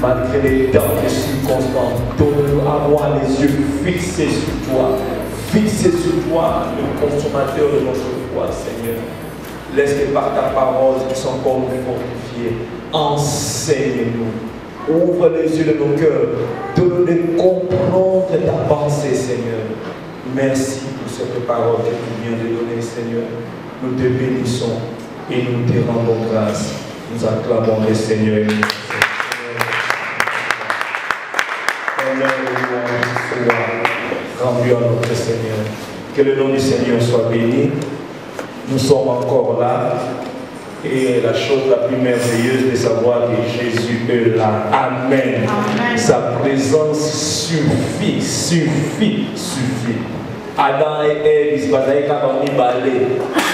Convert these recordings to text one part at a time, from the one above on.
malgré les temps, les circonstances. Donne-nous à avoir les yeux fixés sur toi. Fixés sur toi, le consommateur de notre foi, Seigneur. Laisse que par ta parole, qui sont encore nous fortifiés. Enseigne-nous. Ouvre les yeux de nos cœurs. Donne-nous de comprendre ta pensée, Seigneur. Merci pour cette parole que tu viens de donner, Seigneur. Nous te bénissons et nous te rendons grâce. Nous acclamons le Seigneur et nous soit rendu à notre Seigneur. Que le nom du Seigneur soit béni. Nous sommes encore là. Et la chose la plus merveilleuse de savoir que Jésus est là. Amen. Amen. Sa présence suffit. Adam et Ève, ils se basaient quand on y balait.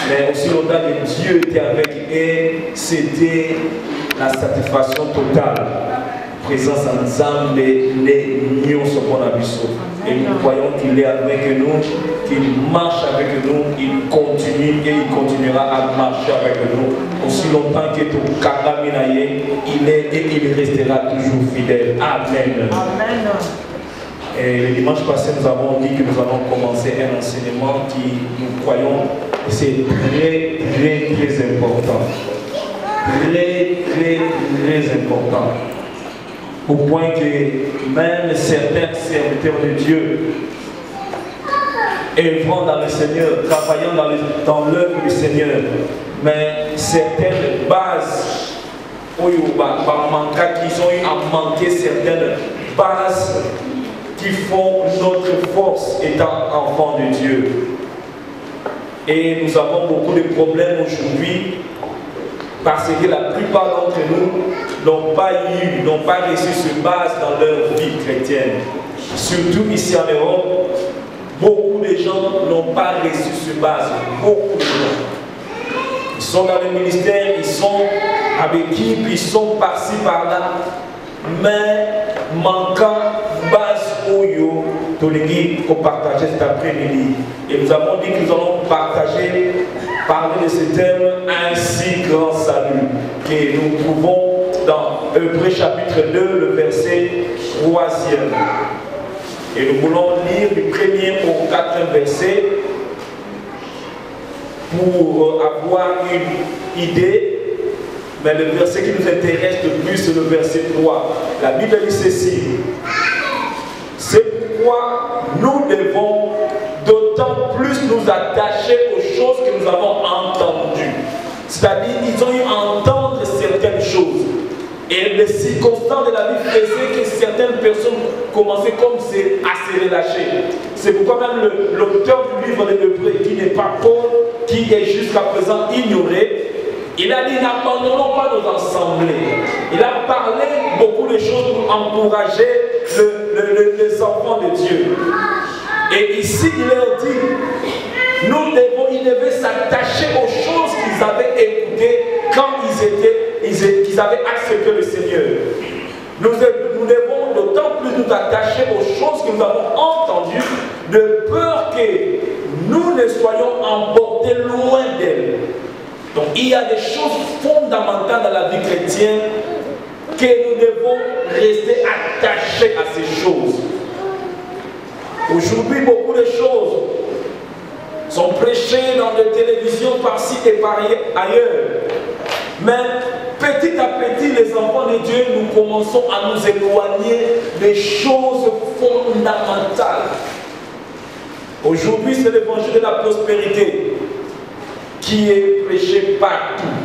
Mais aussi longtemps que Dieu était avec eux, c'était la satisfaction totale. Présence en Zambé, les nions sont qu'on a vu. Et nous croyons qu'il est avec nous, qu'il marche avec nous, il continue et il continuera à marcher avec nous. Aussi longtemps que tout Kagaminaye, il est et il restera toujours fidèle. Amen. Amen. Et le dimanche passé, nous avons dit que nous allons commencer un enseignement qui, nous croyons, c'est très important. Très important. Au point que même certains serviteurs de Dieu œuvrant dans le Seigneur, travaillant dans l'œuvre du Seigneur, mais certaines bases, qu'ils ont eu à manquer certaines bases qui font notre force étant enfant de Dieu. Et nous avons beaucoup de problèmes aujourd'hui parce que la plupart d'entre nous n'ont pas reçu ce base dans leur vie chrétienne. Surtout ici en Europe, beaucoup de gens n'ont pas reçu ce base. Beaucoup de gens. Ils sont dans le ministère, ils sont avec équipe, ils sont par-ci par-là, mais manquant base Oyo, Toligi, qu'on partageait cet après-midi. Et nous avons dit que nous allons parler de ce thème, un si grand salut, que nous trouvons dans Hébreux chapitre 2, le verset 3e. Et nous voulons lire du 1er au 4e verset pour avoir une idée. Mais le verset qui nous intéresse le plus, c'est le verset 3. La Bible dit ceci. C'est pourquoi nous devons d'autant plus nous attacher aux choses que nous avons entendues. C'est-à-dire, ils ont eu à entendre certaines choses. Et les circonstances de la vie faisaient que certaines personnes commençaient comme à se relâcher. C'est pourquoi même l'auteur du livre de l'Hébreux, qui n'est pas Paul, qui est jusqu'à présent ignoré, il a dit n'abandonnons pas nos assemblées. Il a parlé beaucoup de choses pour encourager les enfants de Dieu. Et ici, il leur dit, ils devaient s'attacher aux choses qu'ils avaient écoutées quand qu'ils avaient accepté le Seigneur. Nous devons d'autant plus nous attacher aux choses que nous avons entendues, de peur que nous ne soyons emportés loin d'elles. Donc il y a des choses fondamentales dans la vie chrétienne que nous devons rester attachés à ces choses. Aujourd'hui, beaucoup de choses sont prêchées dans des télévisions par-ci et par-ailleurs. Mais petit à petit, les enfants de Dieu, nous commençons à nous éloigner des choses fondamentales. Aujourd'hui, c'est l'évangile de la prospérité qui est prêché partout.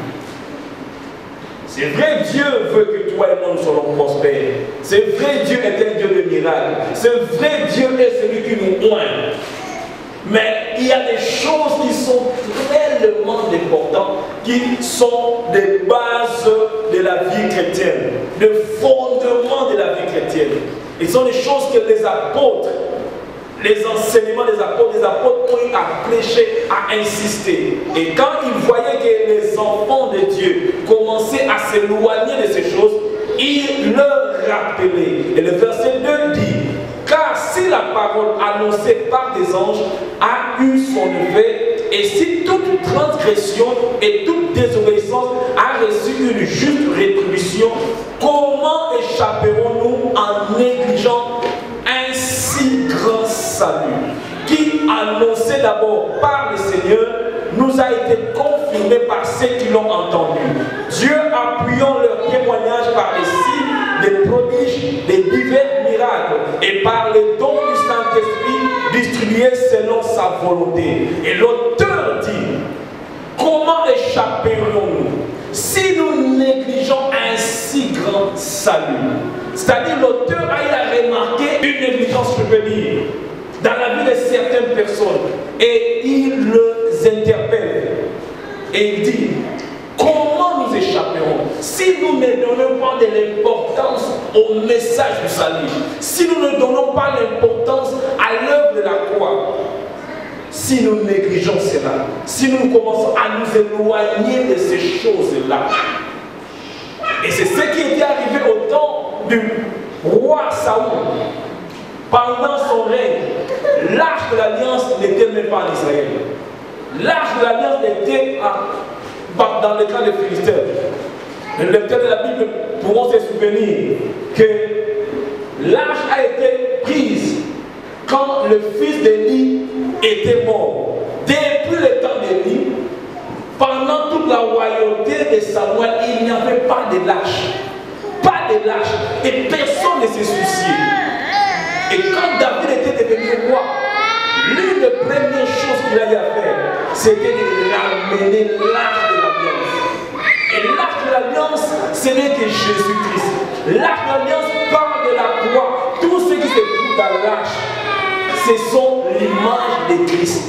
C'est vrai, Dieu veut que toi et moi nous soyons prospères. C'est vrai, Dieu est un Dieu de miracles. C'est vrai, Dieu est celui qui nous oint. Mais il y a des choses qui sont tellement importantes, qui sont des bases de la vie chrétienne, des fondements de la vie chrétienne. Et ce sont des choses que les apôtres, les enseignements des apôtres ont eu à prêcher, à insister. Et quand ils voyaient que les enfants de Dieu commençaient à s'éloigner de ces choses, ils leur rappelaient. Et le verset 2 dit, car si la parole annoncée par des anges a eu son effet, et si toute transgression et toute désobéissance a reçu une juste rétribution, comment échapper échapperons-nous en négligeant un si grand salut qui, annoncé d'abord par le Seigneur, nous a été confirmé par ceux qui l'ont entendu. Dieu appuyant leur témoignage par les signes, les prodiges, les divers miracles et par les dons du Saint-Esprit distribués selon sa volonté. Et l'auteur dit, comment échapperons-nous si nous négligeons un si grand salut? C'est-à-dire l'auteur a remarqué une négligence, je peux dire, dans la vie de certaines personnes, et il les interpelle et il dit, comment nous échapperons si nous ne donnons pas de l'importance au message du salut, si nous ne donnons pas l'importance à l'œuvre de la croix, si nous négligeons cela, si nous commençons à nous éloigner de ces choses-là. Et c'est ce qui était arrivé au temps du roi Saoul. Pendant son règne, l'arche de l'alliance n'était même pas en Israël. L'arche de l'alliance était dans le camp des Philistins. Les lecteurs de la Bible pourront se souvenir que l'arche a été prise quand le fils d'Élie était mort. Depuis le temps d'Élie, pendant toute la royauté de Samuel, il n'y avait pas de l'arche. Pas de l'arche. Et personne ne se souciait. Et quand David était devenu roi, l'une des premières choses qu'il avait à faire, c'était de ramener l'arche de l'alliance. Et l'arche de l'alliance, ce n'est que Jésus-Christ. L'arche de l'alliance parle de la croix. Tout ce qui se trouve dans l'arche, ce sont l'image de Christ.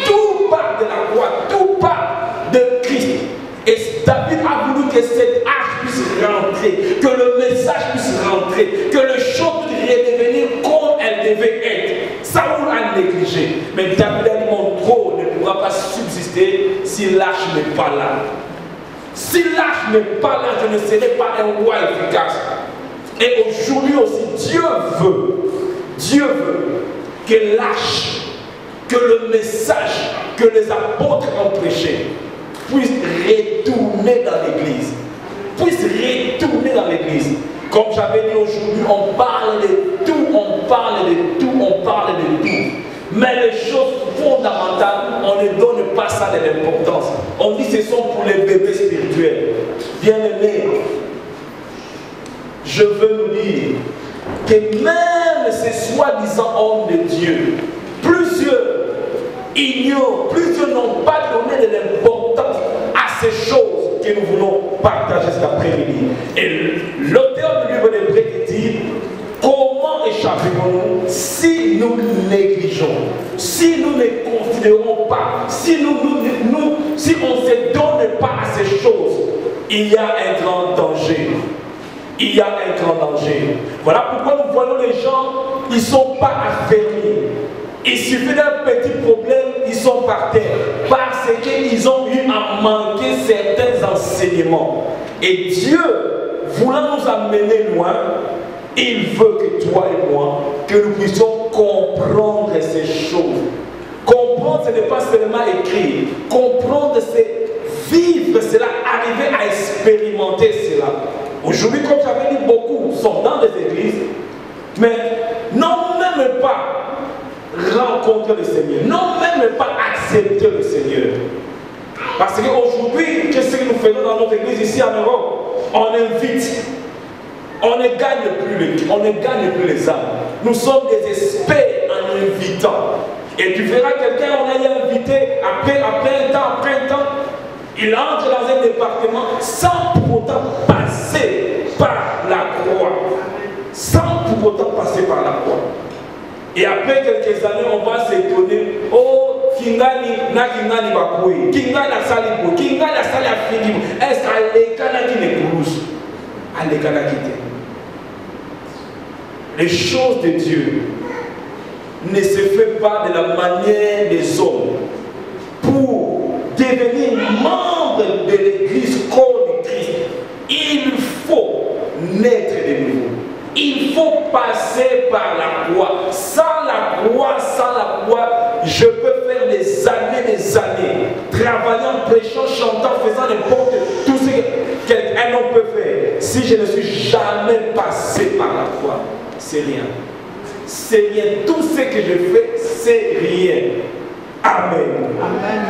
Tout part de la croix, tout part de Christ. Et David a voulu que cette arche puisse rentrer, que le message puisse rentrer, que le choses puisse redevenir comme elle devait être. Saoul a négligé. Mais David a dit, mon trône ne pourra pas subsister si l'arche n'est pas là. Si l'arche n'est pas là, je ne serai pas un roi efficace. Et aujourd'hui aussi, Dieu veut que l'arche, que le message que les apôtres ont prêché puisse retourner dans l'église. Comme j'avais dit aujourd'hui, on parle de tout, mais les choses fondamentales, on ne donne pas ça de l'importance. On dit que ce sont pour les bébés spirituels. Bien-aimés, je veux nous dire que même ces soi-disant hommes de Dieu, plusieurs ignorent, plusieurs n'ont pas donné de l'importance à ces choses que nous voulons partager cet après-midi. Et l'auteur du livre des Hébreux dit, comment échapperons-nous si nous négligeons, si nous ne considérons pas, si on ne se donne pas à ces choses? Il y a un grand danger. Il y a un grand danger. Voilà pourquoi nous voyons les gens, ils ne sont pas affermis. Il suffit d'un petit problème, ils sont par terre. Parce qu'ils ont eu à manquer certains enseignements. Et Dieu, voulant nous amener loin, il veut que toi et moi, que nous puissions comprendre ces choses. Comprendre, ce n'est pas seulement écrire. Comprendre, c'est vivre cela, arriver à expérimenter cela. Aujourd'hui, comme j'avais dit, beaucoup sont dans des églises, mais n'ont même pas rencontré le Seigneur, n'ont même pas accepté le Seigneur. Parce qu'aujourd'hui, qu'est-ce que nous faisons dans notre église ici en Europe? On invite. On ne gagne plus les âmes. Nous sommes des experts en invitant. Et tu verras quelqu'un, on a invité, après un temps, il entre dans un département sans pour autant passer par la croix. Et après quelques années, on va s'étonner. Oh, Kingani na Kingani bakoué, Kingani a salibo, Kingani a sali a fini. Est-ce qu'elle qui ne coulous? Elle qui les choses de Dieu ne se font pas de la manière des hommes. Pour devenir membre de l'église comme Christ, il faut naître de nouveau. Il faut passer par la croix. Sans la croix, je peux faire des années, travaillant, prêchant, chantant, faisant n'importe tout ce qu'un homme peut faire si je ne suis jamais passé par la croix? C'est rien. C'est rien. Tout ce que je fais, c'est rien. Amen. Amen.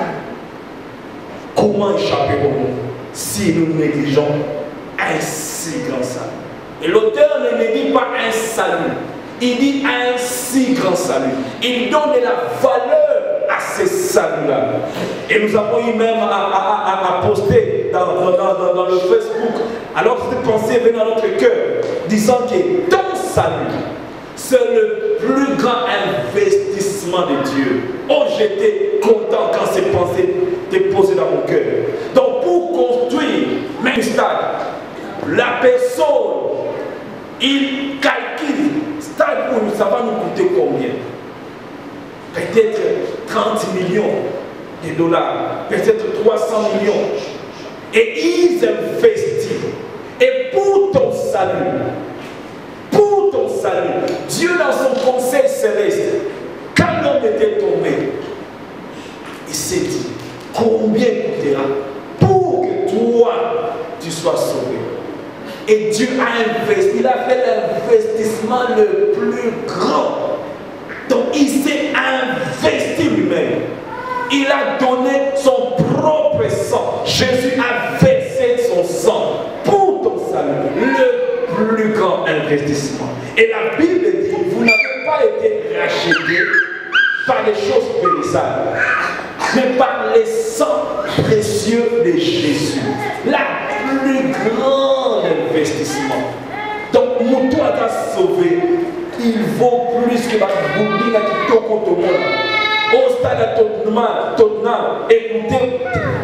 Comment échapperons-nous si nous négligeons un si grand salut? Et l'auteur ne dit pas un salut, il dit un si grand salut. Il donne de la valeur à ce salut-là. Et nous avons eu même à poster dans le Facebook, alors que cette pensée venait dans notre cœur, disant que ton salut, c'est le plus grand investissement de Dieu. Oh, j'étais content quand ces pensées étaient posées dans mon cœur. Donc, pour construire même stade, la personne, il calcule stade où ça va nous coûter combien? Peut-être 30 millions de dollars, peut-être 300 millions. Et ils investissent. Et pour ton salut, Dieu dans son conseil céleste, quand l'homme était tombé, il s'est dit, combien coûtera pour que toi, tu sois sauvé? Et Dieu a investi, il a fait l'investissement le plus grand. Donc il s'est investi lui-même. Il a donné son propre sang. Jésus a versé son sang pour ton salut. Le plus grand investissement. Et la Bible dit, vous n'avez pas été rachetés par les choses périssables, mais par les sangs précieux de Jésus. La plus grande investissement. Donc, mon toi t'a sauvé, il vaut plus que ma bougie qui toque au monde. Au stade de Tottenham, écoutez,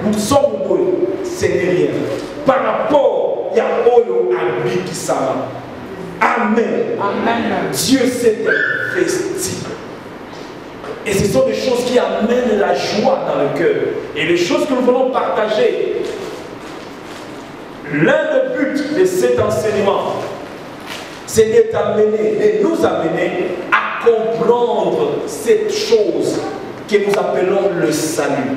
nous sommes beaux, c'est rien. Par rapport, il y a Olo Abi qui s'en. Amen. Amen. Dieu s'est investi. Et ce sont des choses qui amènent la joie dans le cœur. Et les choses que nous voulons partager. L'un des buts de cet enseignement, c'est de nous amener à comprendre cette chose que nous appelons le salut.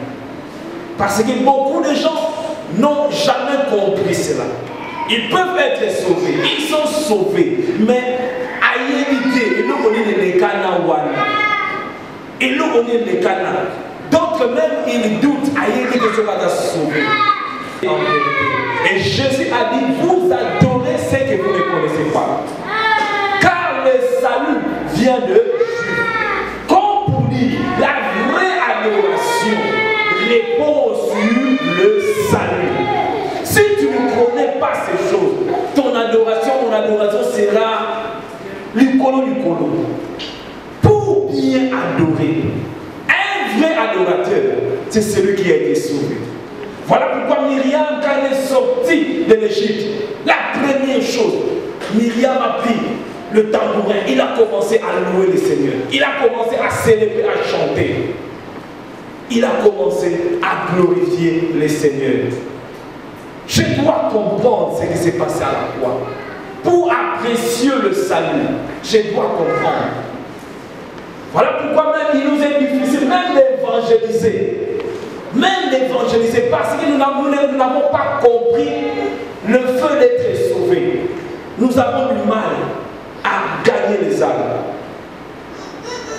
Parce que beaucoup de gens n'ont jamais compris cela. Ils peuvent être sauvés, ils sont sauvés, mais à éviter, et nous on est les Kana Wana. Et nous on est les Kana. D'autres même ils doutent à éviter que ce va sauver. Et Jésus a dit, vous adorez ce que vous ne connaissez pas. Car le salut vient de Dieu. Comme pour dire, la vraie adoration repose sur le salut. Si tu ne connais pas ces choses, ton adoration sera l'icolo. Pour bien adorer, un vrai adorateur, c'est celui qui a été sauvé. Voilà pourquoi Myriam, quand elle est sortie de l'Égypte, la première chose, Myriam a pris le tambourin, il a commencé à louer le Seigneur. Il a commencé à célébrer, à chanter. Il a commencé à glorifier le Seigneur. Je dois comprendre ce qui s'est passé à la croix. Pour apprécier le salut, je dois comprendre. Voilà pourquoi même il nous est difficile même d'évangéliser. Même d'évangéliser parce que nous n'avons pas compris le feu d'être sauvé. Nous avons du mal à gagner les âmes.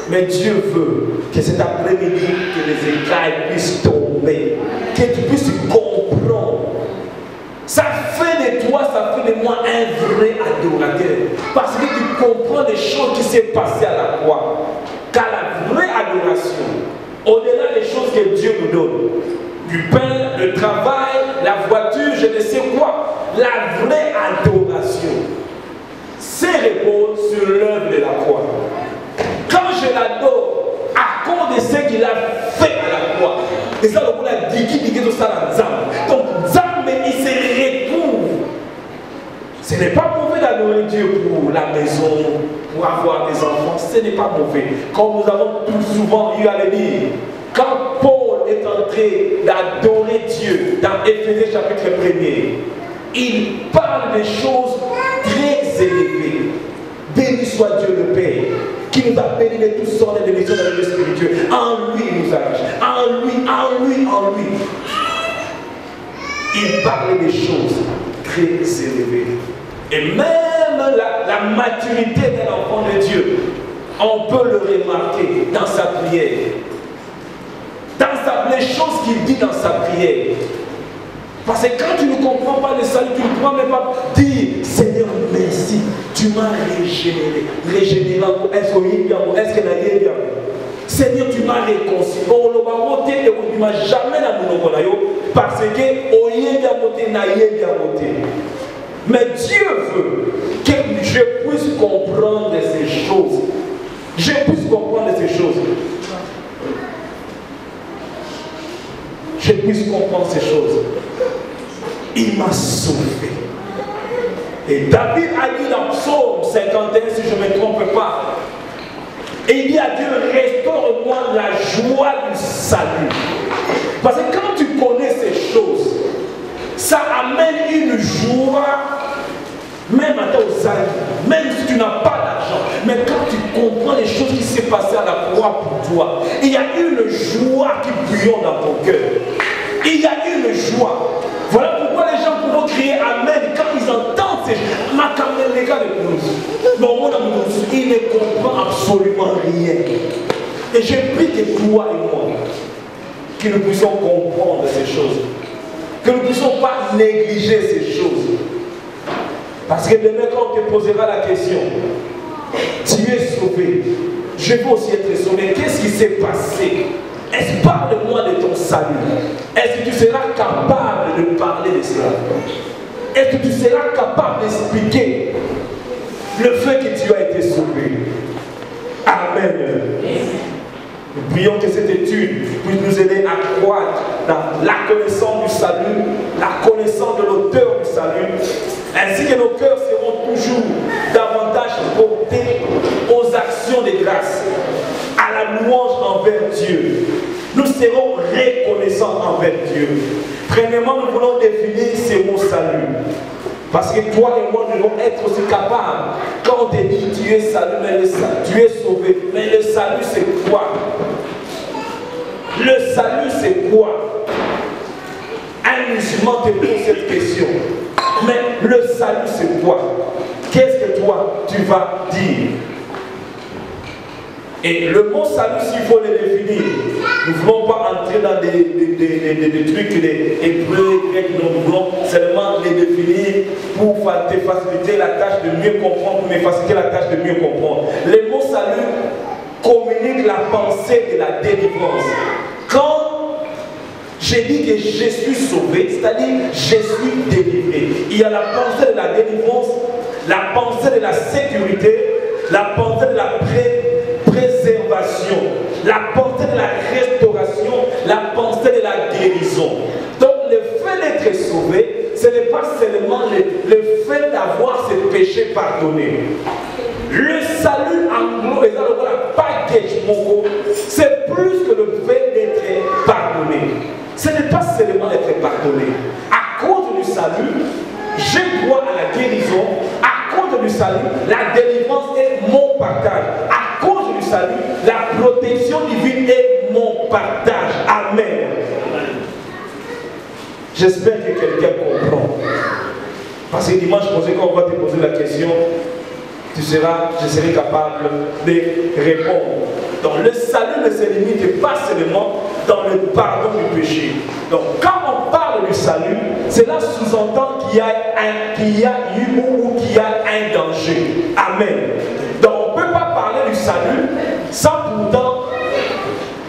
Mais Dieu veut que cet après-midi, que les écailles puissent tomber, que tu puisses comprendre. Ça fait de toi, ça fait de moi un vrai adorateur. Parce que tu comprends les choses qui s'est passées à la croix. Car la vraie adoration, au-delà des choses que Dieu nous donne, du pain, le travail, la voiture, je ne sais quoi, la vraie adoration, c'est repose sur l'œuvre de la croix. Quand je l'adore, à cause de ce qu'il a fait à la croix, et ça, on a dit tout ça dans Zam. Donc, Zam, il se retrouve. Ce n'est pas mauvais d'adorer Dieu pour la maison, pour avoir des enfants, ce n'est pas mauvais. Comme nous avons tout souvent eu à le dire, quand Paul est en train d'adorer Dieu dans Éphésiens chapitre 1er, il parle des choses très élevées. Béni soit Dieu le Père, qui nous a bénis de toutes sortes de bénédictions dans le monde spirituel. En lui, il nous a riches. En lui. Il parle des choses très élevé. Et même la maturité d'un enfant de Dieu, on peut le remarquer dans sa prière. Dans les choses qu'il dit dans sa prière. Parce que quand tu ne comprends pas le salut, tu ne pourras même pas dire Seigneur, merci, tu m'as régénéré. Régénéré, est-ce que tu bien? Seigneur, tu m'as réconcilié. On ne va jamais dans mon parce que mais Dieu veut que je puisse comprendre ces choses. Je puisse comprendre ces choses. Je puisse comprendre ces choses. Il m'a sauvé. Et David a dit dans Psaume 51, si je ne me trompe pas, et il dit à Dieu, restaure-moi la joie du salut. Parce que quand tu connais ces choses, ça amène une joie, même à ton salut, même si tu n'as pas d'argent. Mais quand tu comprends les choses qui s'est passées à la croix pour toi, il y a une joie qui bouillonne dans ton cœur. Il y a une joie. Voilà pourquoi les gens pourront crier Amen quand ils entendent ces choses. Ma caméra, les gars de plus. Mais au monde, il ne comprend absolument rien. Et je prie que toi et moi, que nous puissions comprendre ces choses. Que nous ne puissions pas négliger ces choses. Parce que demain, quand on te posera la question, tu es sauvé, je veux aussi être sauvé. Qu'est-ce qui s'est passé? Est-ce parle-moi de ton salut? Est-ce que tu seras capable de parler de cela? Est-ce que tu seras capable d'expliquer le fait que tu as été sauvé? Amen. Nous prions que cette étude puisse nous aider à croître dans la connaissance du salut, la connaissance de l'auteur du salut, ainsi que nos cœurs seront toujours davantage portés aux actions de grâce, à la louange envers Dieu. Nous serons reconnaissants envers Dieu. Premièrement, nous voulons définir ces mots salut. Parce que toi et moi, nous devons être aussi capables. Quand on te dit tu es salut, mais le salut, tu es sauvé. Mais le salut, c'est quoi? Le salut, c'est quoi? Un musulman te pose cette question. Mais le salut, c'est quoi? Qu'est-ce que toi, tu vas dire? Et le mot salut, s'il faut le définir, nous ne voulons pas entrer dans des trucs des hébreux, grecs, nous voulons seulement les définir pour te faciliter la tâche de mieux comprendre, pour me faciliter la tâche de mieux comprendre. Le mot salut communique la pensée de la délivrance. Quand j'ai dit que je suis sauvé, c'est-à-dire je suis délivré, il y a la pensée de la délivrance, la pensée de la sécurité, la pensée de la préservation, la pensée de la restauration, la pensée de la guérison. Donc le fait d'être sauvé, ce n'est pas seulement le fait d'avoir ses péchés pardonnés. Le salut anglo, c'est plus que le fait d'être pardonné. Ce n'est pas seulement être pardonné. À cause du salut, je crois à la guérison. À cause du salut, la délivrance est mon partage. À cause du salut, la protection divine est mon partage. Amen. J'espère que quelqu'un comprend. Parce que dimanche prochain, quand on va te poser la question, je serai capable de répondre. Donc le salut ne se limite pas seulement dans le pardon du péché. Donc quand on parle du salut, cela sous-entend qu'il y a eu ou qu'il y a un danger. Amen. Donc on ne peut pas parler du salut sans pourtant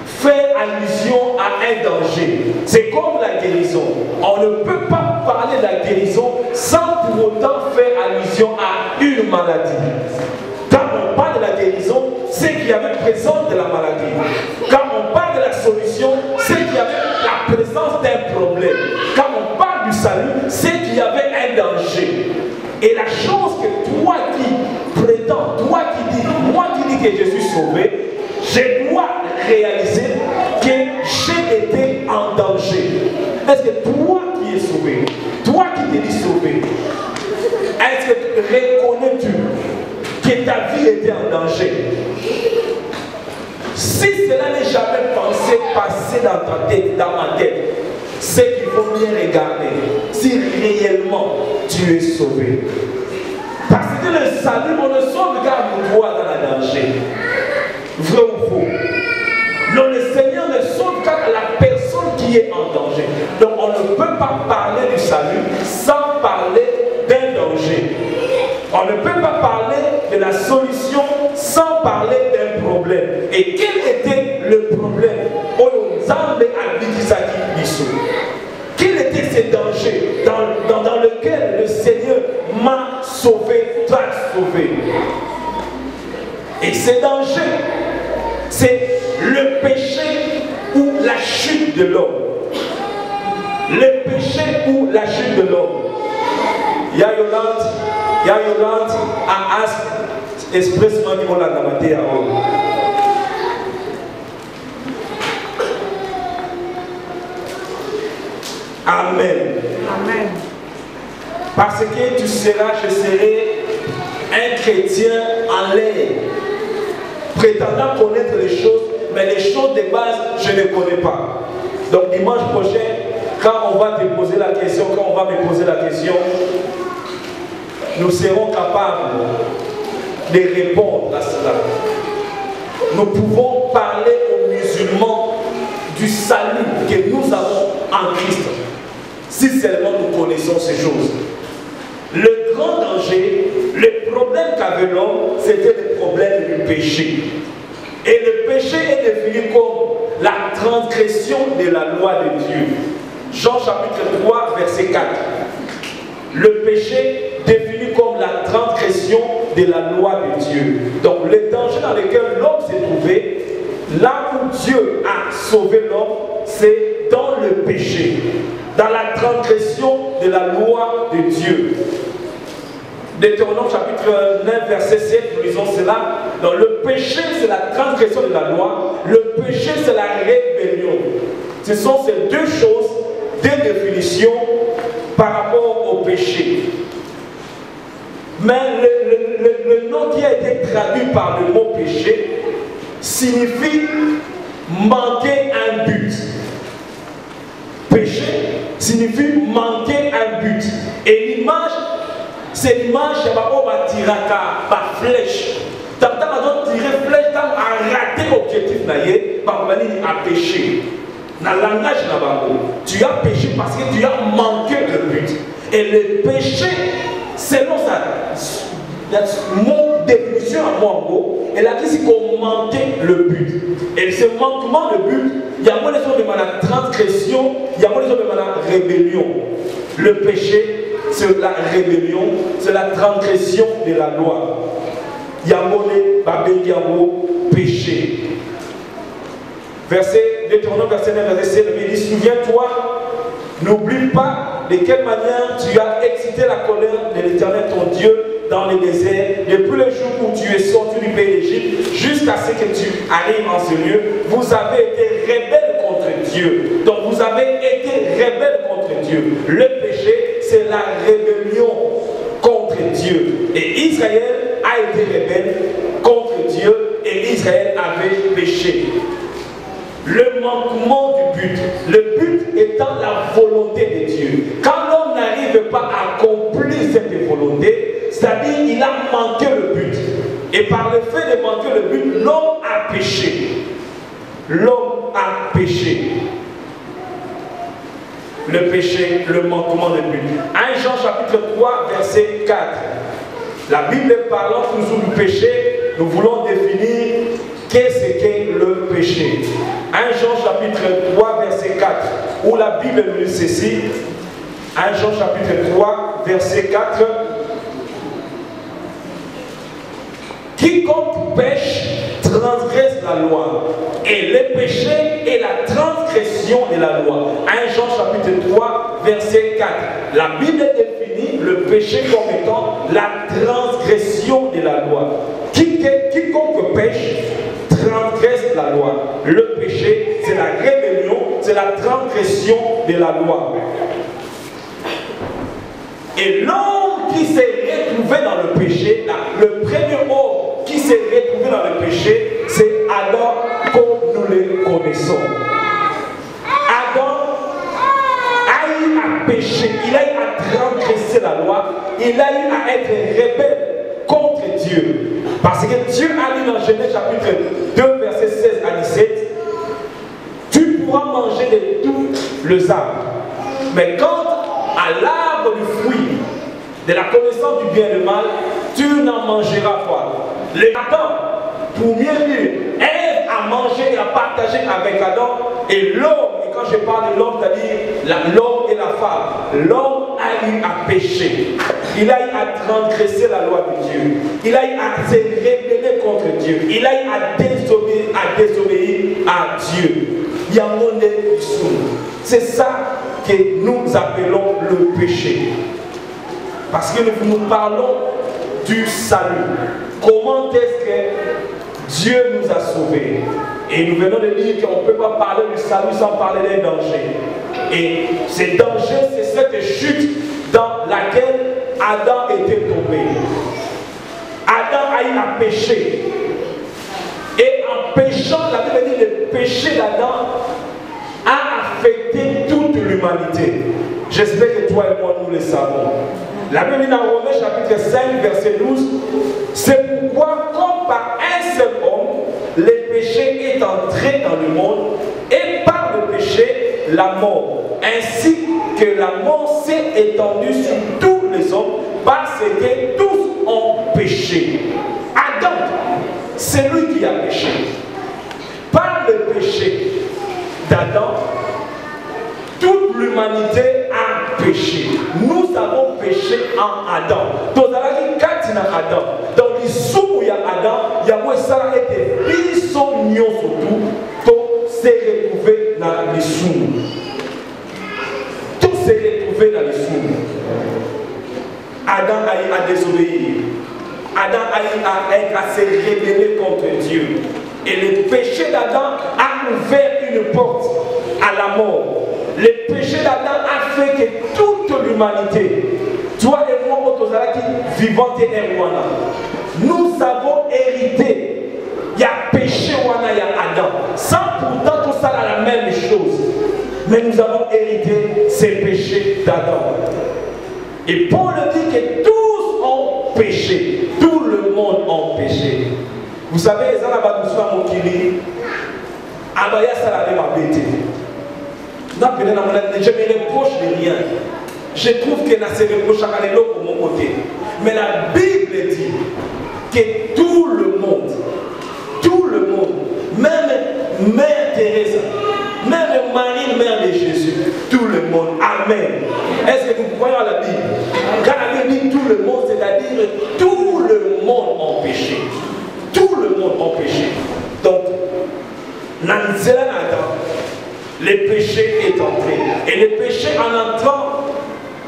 faire allusion à un danger. C'est comme la guérison. On ne peut pas parler de la guérison sans pour autant faire allusion à une maladie. Quand on parle de la guérison, c'est qu'il y avait présence de la maladie. Quand on parle de la solution, c'est qu'il y avait la présence d'un problème. Quand on parle du salut, c'est qu'il y avait un danger. Et la chose que toi qui prétends, toi qui dis, moi qui dis que je suis sauvé, je dois réaliser que j'ai été en danger. Est-ce que toi qui es sauvé, toi qui t'es dit sauvé, est-ce que reconnais-tu que ta vie était en danger? Si cela n'est jamais passé dans ta tête, dans ma tête, c'est qu'il faut bien regarder si réellement tu es sauvé. Parce que le salut, on ne sauvegarde toi dans la danger. Vrai ou faux? Non, le Seigneur ne sauvegarde la personne qui est en danger. Donc on ne peut pas parler du salut sans parler d'un danger. On ne peut pas parler de la solution sans parler d'un problème. Et quel était le problème? Quel était ce danger dans lequel le Seigneur m'a sauvé, t'a sauvé? Et ce danger, c'est le péché ou la chute de l'homme. Le péché ou la chute de l'homme. Yolande a asked expressement du mot la gamate à homme. Amen. Amen. Parce que tu seras, je serai un chrétien en l'air, prétendant connaître les choses, mais les choses de base, je ne connais pas. Donc dimanche prochain, quand on va te poser la question, quand on va me poser la question, nous serons capables de répondre à cela. Nous pouvons parler aux musulmans du salut que nous avons en Christ, si seulement nous connaissons ces choses. Le grand danger, le problème qu'avait l'homme, c'était le problème du péché. Et le péché est défini comme la transgression de la loi de Dieu. Jean chapitre 3, verset 4. Le péché défini comme la transgression de la loi de Dieu. Donc le danger dans lequel l'homme s'est trouvé, là où Dieu a sauvé l'homme, c'est dans le péché, dans la transgression de la loi de Dieu. Deutéronome chapitre 9, verset 7, nous lisons cela. Donc le péché, c'est la transgression de la loi. Le péché, c'est la rébellion. Ce sont ces deux choses, deux définitions par rapport au péché. Mais le nom qui a été traduit par le mot péché signifie manquer un but. Péché signifie manquer un but. Et l'image, c'est l'image de ma tiraka, ma flèche. Tant que tu tires flèche, tu as raté l'objectif, tu as péché. Dans le langage, tu as péché parce que tu as manqué le but. Et le péché, selon mon définition à moi, elle a dit qu'on manquait le but. Et ce manquement de but, il y a moins de choses de la transgression, il y a moins de choses de la rébellion. Le péché, c'est la rébellion, c'est la transgression de la loi. Il y a moins de péché. Verset Deutéronome, verset 9, verset 7, il dit, souviens-toi, n'oublie pas de quelle manière tu as excité la colère de l'Éternel ton Dieu dans le désert, depuis le jour où tu es sorti du pays d'Égypte jusqu'à ce que tu arrives en ce lieu. Vous avez été rebelles contre Dieu. Donc vous avez été rebelles contre Dieu. Le péché, c'est la rébellion contre Dieu. Et Israël a été rebelle contre Dieu et Israël avait péché. Le manquement du but. Le but étant la volonté de Dieu. Quand l'homme n'arrive pas à accomplir cette volonté, c'est-à-dire qu'il a manqué le but. Et par le fait de manquer le but, l'homme a péché. L'homme a péché. Le péché, le manquement de but. 1 Jean chapitre 3, verset 4. La Bible parlant toujours du péché, nous voulons définir qu'est-ce qu'est le péché. 1 Jean chapitre 3 verset 4 où la Bible nous dit ceci. 1 Jean chapitre 3 verset 4. Quiconque pêche transgresse la loi, et le péché est la transgression de la loi. 1 Jean chapitre 3 verset 4. La Bible définit le péché comme étant la transgression de la loi. Quiconque pêche transgresse la loi. Le péché, c'est la rébellion, c'est la transgression de la loi. Et l'homme qui s'est retrouvé dans le péché, là, le premier homme qui s'est retrouvé dans le péché, c'est Adam comme nous le connaissons. Adam que Dieu a dit dans Genèse chapitre 2, verset 16 à 17, tu pourras manger de tous les arbres. Mais quant à l'arbre du fruit, de la connaissance du bien et du mal, tu n'en mangeras pas. Les Adam, pour mieux dire, Ève a mangé et a partagé avec Adam et l'homme. Et quand je parle de l'homme, c'est-à-dire l'homme et la femme, l'homme a eu à pécher. Il a eu à transgresser la loi de Dieu. Il a eu à se rébeller contre Dieu. Il a eu à désobéir à Dieu. Il y a un monde de c'est ça que nous appelons le péché. Parce que nous parlons du salut. Comment est-ce que Dieu nous a sauvés? Et nous venons de dire qu'on ne peut pas parler du salut sans parler d'un danger. Et ce danger, c'est cette chute dans laquelle Adam était tombé. Adam a eu à pécher. Et en péchant, la Bible dit que le péché d'Adam a affecté toute l'humanité. J'espère que toi et moi nous le savons. La Bible dit dans Romains chapitre 5 verset 12, c'est pourquoi comme par un seul homme le péché est entré dans le monde et par le péché la mort, ainsi que la mort s'est étendue sur tous les hommes parce que tous ont péché. Adam, c'est lui qui a péché. Par le péché d'Adam, toute l'humanité a péché. Nous avons péché en Adam. Donc, dans l'issue il y a Adam, il y a moi ça été ils sont mieux surtout, tout s'est retrouvé dans l'issue. Tout s'est retrouvé dans l'issue. Adam a eu à désobéir. Adam a eu à se rébeller contre Dieu. Et le péché d'Adam a ouvert une porte à la mort. Le péché d'Adam a fait que toute l'humanité, toi et moi, qui vivons et Rwanda, nous avons hérité. Il y a péché, il y a Adam. Sans pourtant tout ça a la même chose. Mais nous avons hérité ces péchés d'Adam. Et Paul dit que tous ont péché. Tout le monde a péché. Vous savez, les gens qui disent Abaya Saladé m'a bêté. Je me reproche de rien. Je trouve que ça se reproche à mon côté. Mais la Bible dit que tout le monde, même Mère Thérèse, même Marie, mère de Jésus, tout le monde, Amen. Est-ce que vous croyez à la Bible? Quand la Bible dit tout le monde, c'est-à-dire tout le monde en péché. Tout le monde en péché. Donc, le péché est entré. Et le péché, en entrant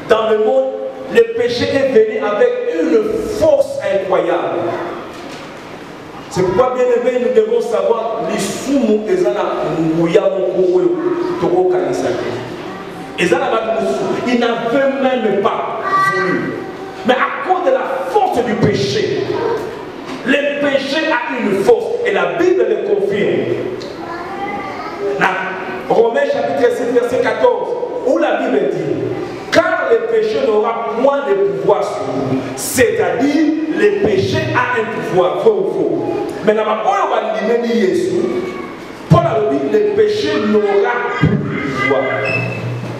dans le monde, le péché est venu avec une force incroyable. C'est pourquoi, bien aimé, nous devons savoir les soumous et ils n'avaient même pas voulu. Mais à cause de la force du péché, le péché a une force. Et la Bible le confirme. Romains chapitre 6, verset 14, où la Bible dit, car le péché n'aura point de pouvoir sur vous. C'est-à-dire, le péché a un pouvoir, faux ou faux. Mais dans ma parole, on va dire, Paul a dit, le péché n'aura plus de pouvoir.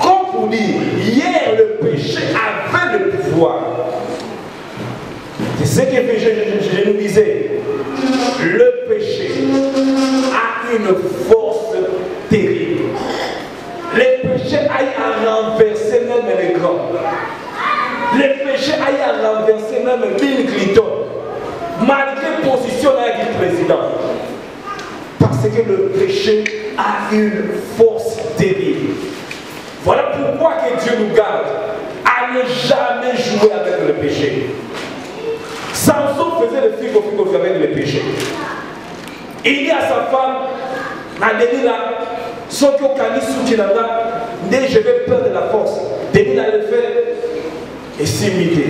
Comme pour dire, hier, le péché avait le pouvoir. C'est ce que je nous disais. Le péché a une force terrible. Le péché a renversé même les grands. Le péché a renversé même Bill Clinton. Malgré la position du président. Parce que le péché a une force terrible. Voilà pourquoi que Dieu nous garde à ne jamais jouer avec le péché. Samson faisait le figo avec le péché. Il dit à sa femme, Nadénila, ce que Kani Soutinanda, je vais perdre la force. Dénila le fait et s'imiter.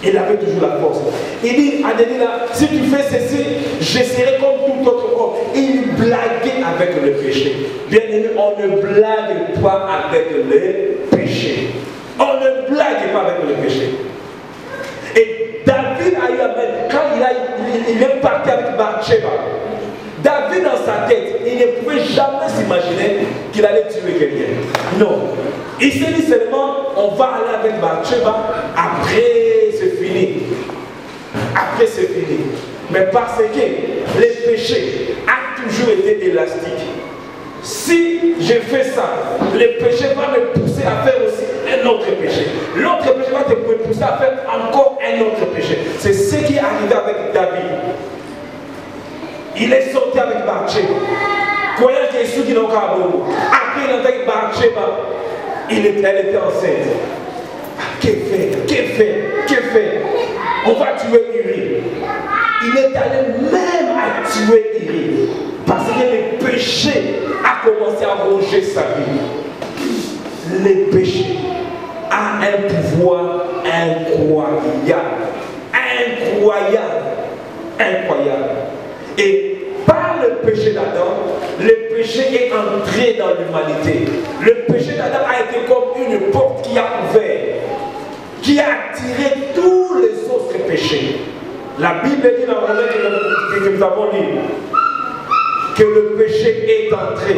Il avait toujours la force. Il dit à Dénila, si tu fais ceci, je serai comme tout autre homme. Il blaguait avec le péché. Bien aimé, on ne blague pas avec le péché. On ne blague pas avec le péché. Et David a eu à mettre, il est parti avec Bathsheba, David dans sa tête, il ne pouvait jamais s'imaginer qu'il allait tuer quelqu'un. Non. Il s'est dit seulement, on va aller avec Bathsheba, après c'est fini. Après c'est fini. Mais parce que les péchés ont toujours été élastiques. Si je fais ça, le péché va me pousser à faire aussi un autre péché. L'autre péché va te pousser à faire encore un autre péché. C'est ce qui est arrivé avec David. Il est sorti avec Bathsheba. Croyant que Jésus qui n'a pas bon. Après il est avec Bathsheba, elle était enceinte. Que faire? On va tuer Uri. Il est allé même à tuer Uri. Parce que le péché a commencé à ronger sa vie. Le péché a un pouvoir incroyable. Et par le péché d'Adam, le péché est entré dans l'humanité. Le péché d'Adam a été comme une porte qui a ouvert, qui a attiré tous les autres péchés. La Bible dit dans le livre que nous avons lu que le péché est entré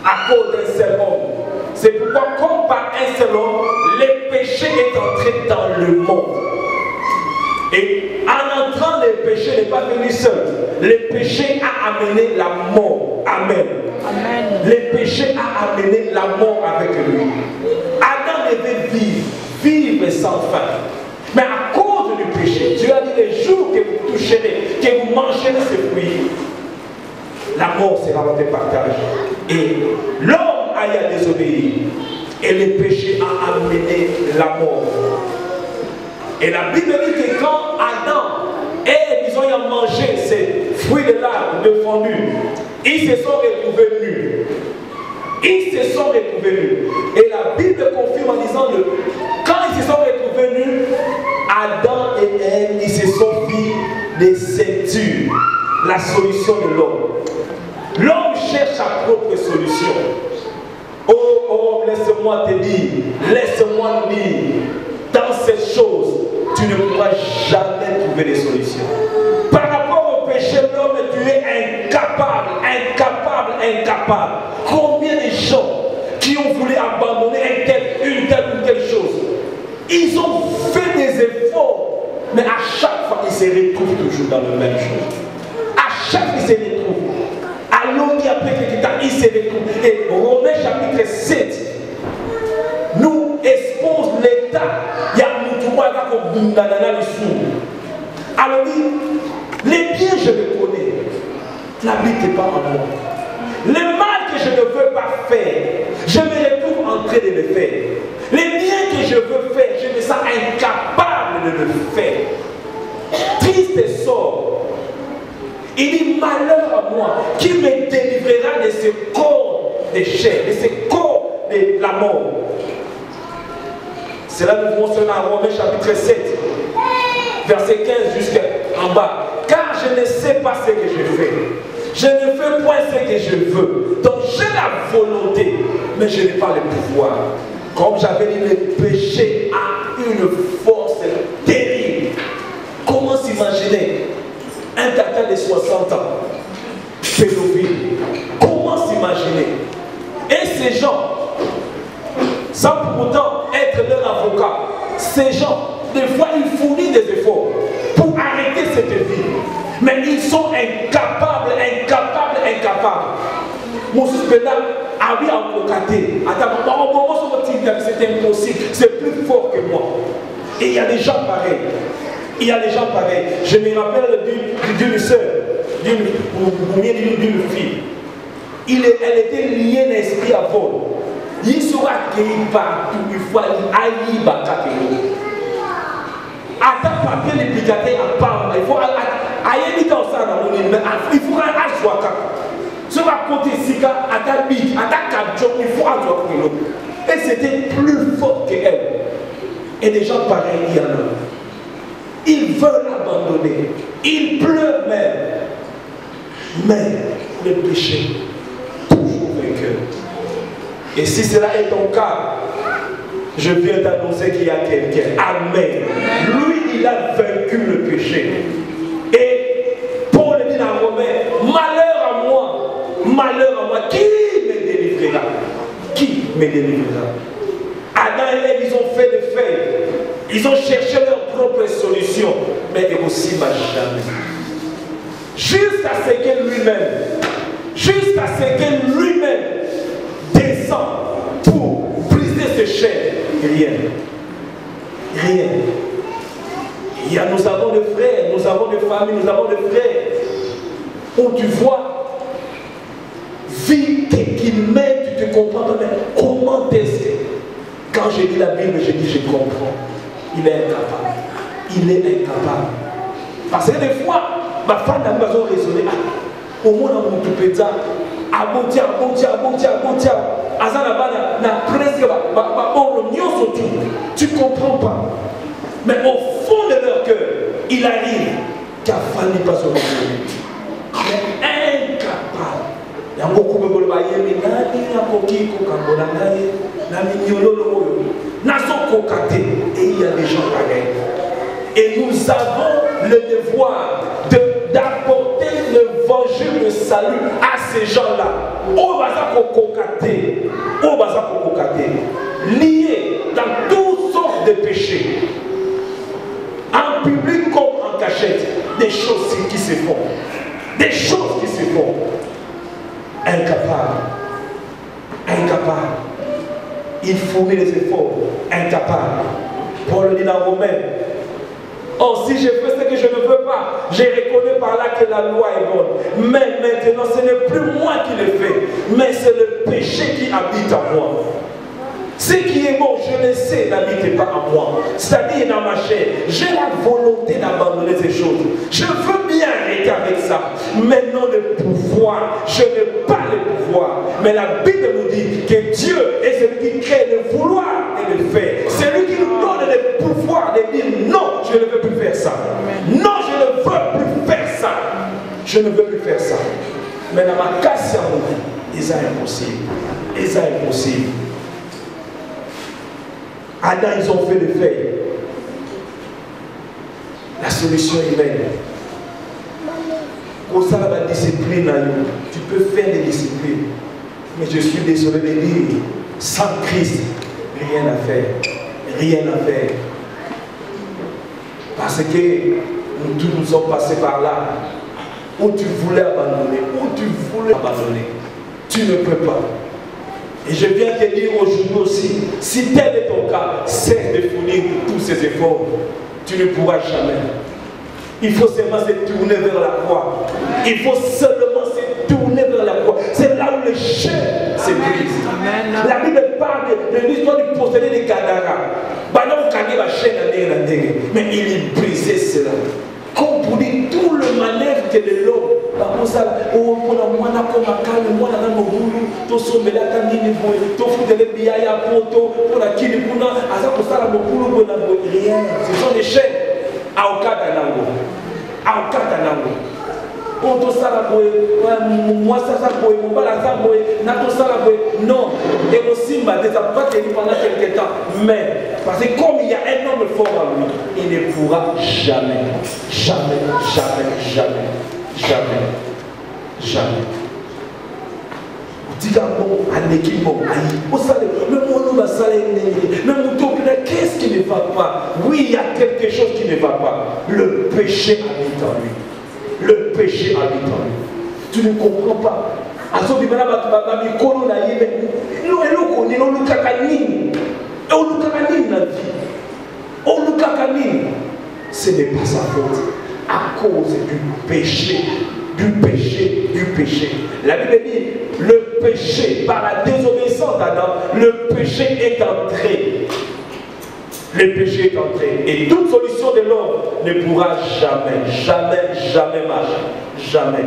à cause d'un seul homme. C'est pourquoi, comme par un seul homme, le péché est entré dans le monde. Et en entrant, le péché n'est pas venu seul. Le péché a amené la mort. Amen. Amen. Le péché a amené la mort avec lui. Adam devait vivre sans fin. Mais à cause du péché, Dieu a dit les jours que vous toucherez, que vous mangerez ces fruits, la mort sera votre partage. Et l'homme a désobéi. Et le péché a amené la mort. Et la Bible dit que quand Adam il a mangé ces fruits de l'arbre défendus, ils se sont retrouvés nus. Et la Bible confirme en disant que quand ils se sont retrouvés nus, Adam et Ève, ils se sont mis des ceintures. La solution de l'homme. L'homme cherche sa propre solution. Oh, laisse-moi te dire, laisse-moi dire, dans cette chose, tu ne pourras jamais trouver de solution. Par rapport au péché, l'homme, tu es incapable. Combien de gens qui ont voulu abandonner une telle chose, ils ont fait des efforts, mais à chaque fois, ils se retrouvent toujours dans le même chose. À chaque fois, ils se retrouvent. Alors qu'après quelques temps, ils se retrouvent. Et Romains chapitre 7 nous expose l'état. Il y a alors, les biens, je les connais. N'habitez pas en moi. Le mal que je ne veux pas faire, je me retrouve en train de le faire. Les biens que je veux faire, je me sens incapable de le faire. Triste sort. Il dit malheur à moi, qui me délivrera de ce corps de chair, de ce corps de la mort. C'est là que nous mentionnons dans Romains chapitre 7, verset 15 jusqu'en bas. Car je ne sais pas ce que je fais. Je ne fais point ce que je veux. Donc j'ai la volonté, mais je n'ai pas le pouvoir. Comme j'avais dit, le péché a une force terrible. Comment s'imaginer un tata de 60 ans, pédophile? Comment s'imaginer? Et ces gens, sans pour autant être leur avocat, ces gens, des fois, ils fournissent des efforts pour arrêter cette vie. Mais ils sont incapables. Mon suspect a vu en cocaté. C'est impossible. C'est plus fort que moi. Et il y a des gens pareils. Je me rappelle d'une soeur, d'une fille. Elle était liée l'esprit à vol. Il sera accueilli partout. Il faut aller à attends papier l'éducateur à part. Il faut aller dans ça dans le monde. Il faut aller à Joaka. Sur la côté Sika, à ta bille, à ta cabjo, il faut aller à Joaka. Et c'était plus fort qu'elle. Et des gens pareils, il y en a. Ils veulent abandonner. Ils pleurent même. Mais le péché, toujours vainqueur. Et si cela est ton cas, je viens t'annoncer qu'il y a quelqu'un. Amen. Lui, il a vaincu le péché. Et Paul dit dans Romains, malheur à moi, qui me délivrera? Qui me délivrera? Adam et Ève, ils ont fait des faits. Ils ont cherché leur propre solution. Mais aussi, jamais. Jusqu'à ce que lui-même descend pour briser ses chaînes. Rien. Nous avons des frères, nous avons des familles, nous avons des frères où tu vois, vie qu'il met, tu te comprends, mais comment est-ce que, quand je lis la Bible, je dis je comprends. Il est incapable. Parce que des fois, ma femme n'a pas raisonné. Au moins, on peut dire, abontia. Azana na presque tu comprends pas. Mais au fond de leur cœur, il arrive qu'à Fanny pas sur le mais incapable. Il y a beaucoup de gens et il y a des gens pareils. Et nous avons le devoir d'apporter l'évangile de salut à ces gens-là. Au liés dans toutes sortes de péchés, en public comme en cachette, des choses qui se font. Incapable. Il fournit les efforts. Incapable. Paul dit dans Romains, oh, si je fais ce que je ne veux pas, je reconnais par là que la loi est bonne. Mais maintenant, ce n'est plus moi qui le fais, mais c'est le péché qui habite en moi. Ce qui est bon, je le sais, n'habite pas en moi. C'est-à-dire dans ma chair, j'ai la volonté d'abandonner ces choses. Je veux bien arrêter avec ça. Maintenant, le pouvoir, je n'ai pas le pouvoir. Mais la Bible nous dit que Dieu est celui qui crée le vouloir et le faire. C'est lui qui nous donne le pouvoir de dire non, je ne veux plus faire ça. Non, je ne veux plus faire ça. Je ne veux plus faire ça. Mais dans ma casse, c'est impossible. Adam, ils ont fait des faits. La solution humaine. Pour ça, la discipline, tu peux faire des disciplines. Mais je suis désolé de dire, sans Christ, rien à faire. Parce que nous tous nous sommes passés par là. Où tu voulais abandonner, tu ne peux pas. Et je viens te dire aujourd'hui aussi, si tel est ton cas, cesse de fournir tous ces efforts. Tu ne pourras jamais. Il faut seulement se tourner vers la croix. C'est là où le chêne se brise. La Bible parle de l'histoire du possédé de Gadara. Mais il brisait cela. Comme pour dire tout le manœuvre que de l'homme. Ce sont des chaînes. Non, et aussi pas pendant quelques temps. Mais parce que comme il y a un homme fort en lui, il ne pourra jamais. Qu'est-ce qui ne va pas? Oui, il y a quelque chose qui ne va pas. Le péché habite en lui. Tu ne comprends pas. Ce n'est pas sa faute. À cause du péché. La Bible dit, le péché, par la désobéissance d'Adam, le péché est entré. Et toute solution de l'homme ne pourra jamais marcher. Jamais.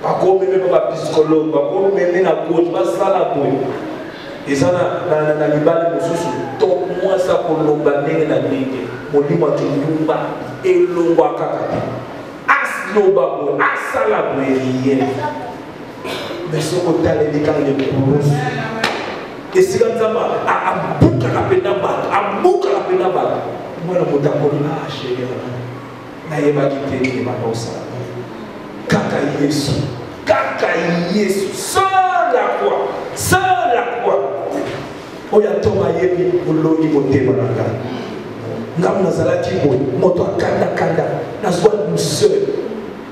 Pas comme même pas psychologue, pas comme même la coach, pas ça la boue. Et ça, dans les balles, donc moi, ça pour l'ombaner la ligue, on dit moi tu l'omba et l'omba kakati. As l'omba boue, as ça la boue rien. Mais ce qu'on t'a dit quand il est pour et si quand ça va, à bouca la pénabal, Moi, le mot d'accord, ah, chérie, je vais quitter les vacances. Kaka Yesu, seul la croix, seul la croix. Oya Thomas Yebi, Bouloni, Motema, Ngam Nazalaki, Moto Kanda, Nazwa seul.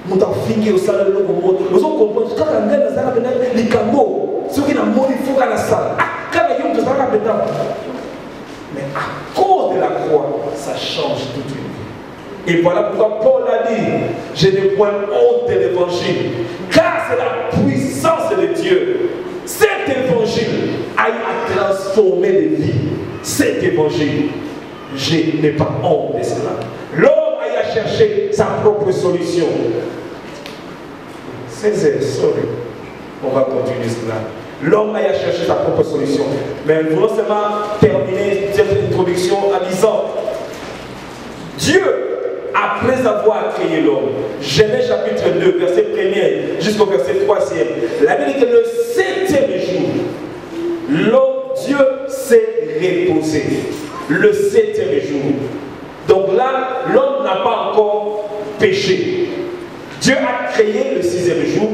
Moto Figi au salon de l'eau, nous avons compris, quand on a Nazala, les camots, ceux qui n'ont pas il faut qu'à la salle. Quand il y a un Nazala, mais à cause de la croix, ça change toute une vie. Et voilà pourquoi Paul a dit, je n'ai point honte de l'évangile, car c'est la puissance de Dieu. Cet évangile a transformé des vies. Cet évangile, je n'ai pas honte de cela. L'homme a cherché sa propre solution. Sorry. On va continuer cela. L'homme a cherché sa propre solution. Mais nous allons seulement terminer cette introduction en disant, Dieu, après avoir créé l'homme, Genèse chapitre 2, verset 1er jusqu'au verset 3e, la Bible dit que le 7e jour, l'homme, Dieu s'est reposé. Le 7e jour. Donc là, l'homme n'a pas encore péché. Dieu a créé le 6e jour,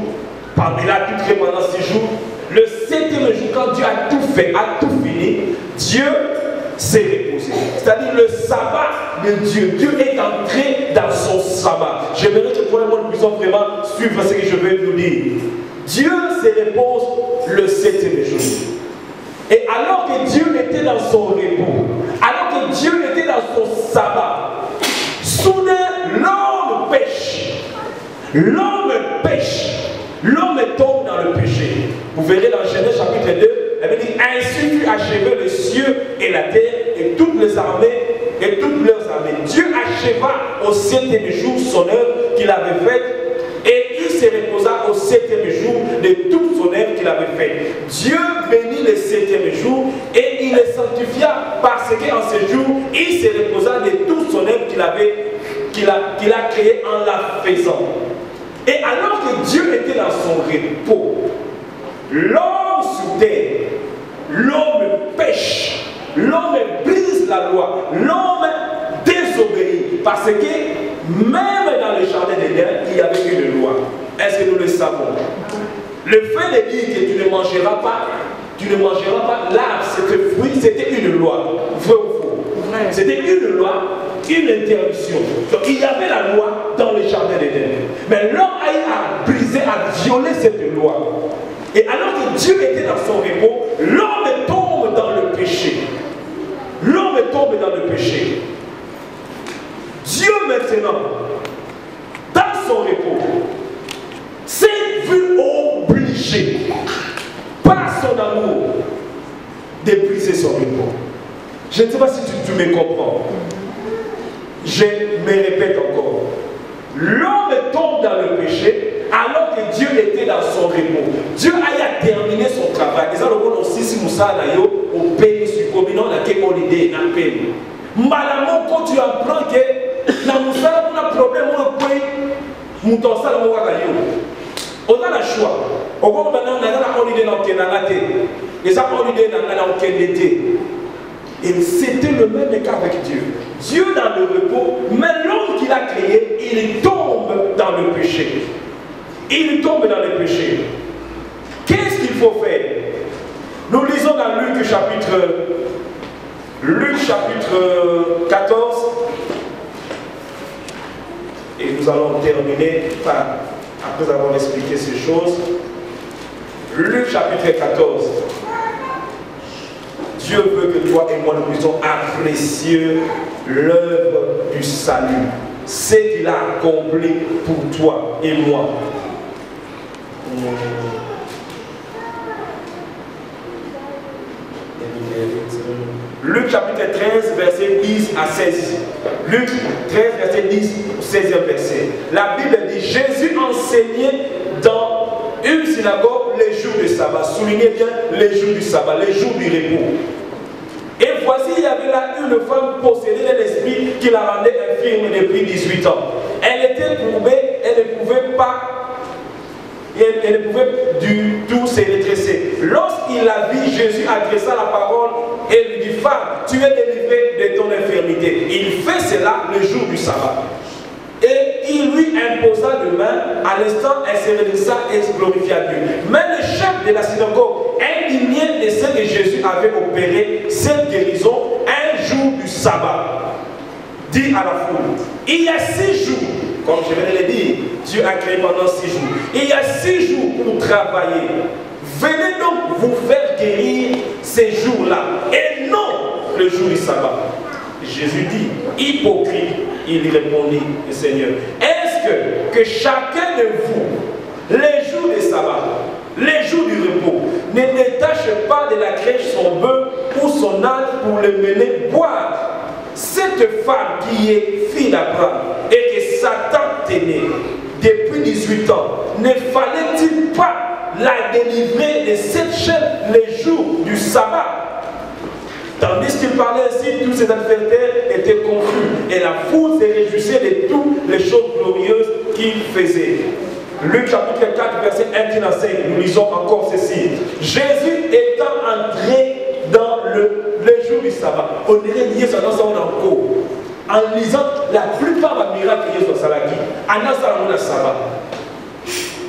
parmi là, tout créé pendant 6 jours. Le 7e jour, quand Dieu a tout fait, a tout fini, Dieu s'est reposé. C'est-à-dire le sabbat de Dieu. Dieu est entré dans son sabbat. J'aimerais que pour le monde, nous puissions vraiment suivre ce que je vais nous dire. Dieu se repose le 7e jour. Et alors que Dieu était dans son repos, alors que Dieu était dans son sabbat, soudain l'homme pêche. L'homme pêche. L'homme tombe dans le péché. Vous verrez dans Genèse chapitre 2, elle dit, ainsi fut achevé le ciel et la terre et toutes les armées et toutes leurs armées. Dieu acheva au 7e jour son œuvre qu'il avait faite et il se reposa au 7e jour de toute son œuvre qu'il avait faite. Dieu bénit le 7e jour et il le sanctifia parce qu'en ce jour, il se reposa de toute son œuvre qu'il a créée en la faisant. Et alors que Dieu était dans son repos, l'homme sous terre, l'homme pêche, l'homme brise la loi, l'homme désobéit. Parce que même dans le jardin d'Éden, il y avait une loi. Est-ce que nous le savons? Le fait de dire que tu ne mangeras pas l'arbre, c'était fruit, c'était une loi. Vrai ou faux? C'était une loi, une interdiction. Donc il y avait la loi dans le jardin d'Éden. Mais l'homme a brisé, a violé cette loi. Et alors que Dieu était dans son repos, l'homme tombe dans le péché. L'homme tombe dans le péché. Dieu maintenant, dans son repos, s'est vu obligé, par son amour, de briser son repos. Je ne sais pas si tu me comprends. Je me répète encore. L'homme tombe dans le péché alors que Dieu était dans son repos. Dieu a terminé son travail. Et ça, le monde aussi, si nous sommes au pays, sur le communant, la holiday, dans le pays. Malamon, quand tu apprends que dans le salon, on a un problème, on a un pays, on a un salon, on a le choix. On a la holiday dans le Canada. Et ça, holiday dans le Canada. Et c'était le même cas avec Dieu. Dieu dans le repos, mais l'homme qu'il a créé, il tombe dans le péché. Il tombe dans le péché. Qu'est-ce qu'il faut faire? Nous lisons dans Luc chapitre 14. Et nous allons terminer après avoir expliqué ces choses. Luc chapitre 14. Dieu veut que toi et moi nous puissions apprécier l'œuvre du salut. Ce qu'il a accompli pour toi et moi. Luc chapitre 13, verset 10 à 16. Luc 13, verset 10 au 16e verset. La Bible dit, Jésus enseignait dans une synagogue les jours du sabbat. Soulignez bien les jours du sabbat, les jours du repos. Et voici, il y avait là une femme possédée d'un esprit qui la rendait infirme depuis 18 ans. Elle était courbée, elle ne pouvait pas, elle ne pouvait du tout se redresser. Lorsqu'il la vit, Jésus adressa la parole et lui dit, femme, tu es délivrée de ton infirmité. solennités. Il fait cela le jour du sabbat. Et il lui imposa de main, à l'instant, elle se redressa et se glorifia Dieu. Mais le chef de la synagogue, indigné de ce que Jésus avait opéré, cette guérison, un jour du sabbat, dit à la foule, il y a 6 jours, comme je viens de le dire, Dieu a créé pendant 6 jours. Il y a 6 jours pour travailler. Venez donc vous faire guérir ces jours-là, et non le jour du sabbat. Jésus dit, hypocrite, il lui répondit, le Seigneur, est-ce que chacun de vous, les jours du sabbat, les jours du repos, ne détache pas de la crèche son bœuf ou son âne pour le mener boire? Cette femme qui est fille d'Abraham et que Satan tenait depuis 18 ans, ne fallait-il pas la délivrer de cette chaîne les jours du sabbat? Tandis qu'il parlait ainsi, tous ses adversaires étaient confus et la foule se réjouissait de toutes les choses glorieuses qu'il faisait. Luc chapitre 4, verset 1 à 5, nous lisons encore ceci. Jésus étant entré dans le jour du sabbat, on dirait lié ça dans son enco. En lisant la plupart des miracles qu'il y a sur Salaki, en a le sabbat.